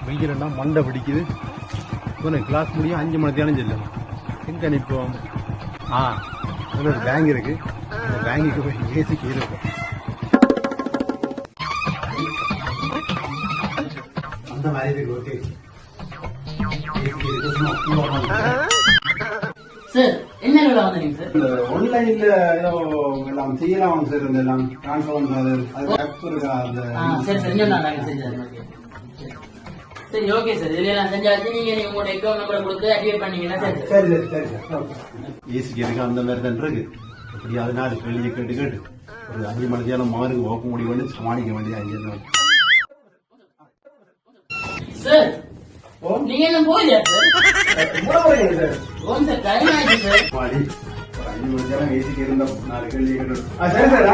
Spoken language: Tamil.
வெயிலா மண்டை பிடிக்குது. கிளாஸ் முடியும் 5 மணி தேனம் செல்லும். எங்க நிற்போம்? ஒரு பேங்க் இருக்கு. அந்த பேங்குக்கு போய் ஏசி கீழே இருக்கும். அந்த மாதிரி இருக்கு. ஓகே சார், என்ன வேலை வந்தீங்க சார்? ஆன்லைன்ல ஏதோ எல்லாம் செய்யலாம் சார். எல்லாம் ட்ரான்ஸ்ஃபர் பண்றது அது ஆப் இருக்கா? சரி சரி, நாங்க செஞ்சோம். சரி ஓகே சார், இதுல நான் செஞ்சாச்சு. நீங்க உங்களோட அக்கௌண்ட் நம்பரை கொடுத்து ஆக்டிவேட் பண்ணீங்கன்னா சரி. சரி சரி சரி சார். ஏசிக்கு இருக்கு அந்த மாதிரி தான் இருக்கு. அப்படி அதனால வெளியே கேட்டு கேட்டு ஒரு 5 மணி தேனம் மாருக்கு ஓக்க முடியும் சமாளிக்க வேண்டிய 5 நாள். சார் நீங்க என்ன போயியா சார்? சார் ஓம் சார், டைம் ஆயிடுச்சு சார். ஒரு 5 மணி தேனம் ஏசிக்கு இருந்தா 4 கேள்வி கேட்டு. சரி சார்.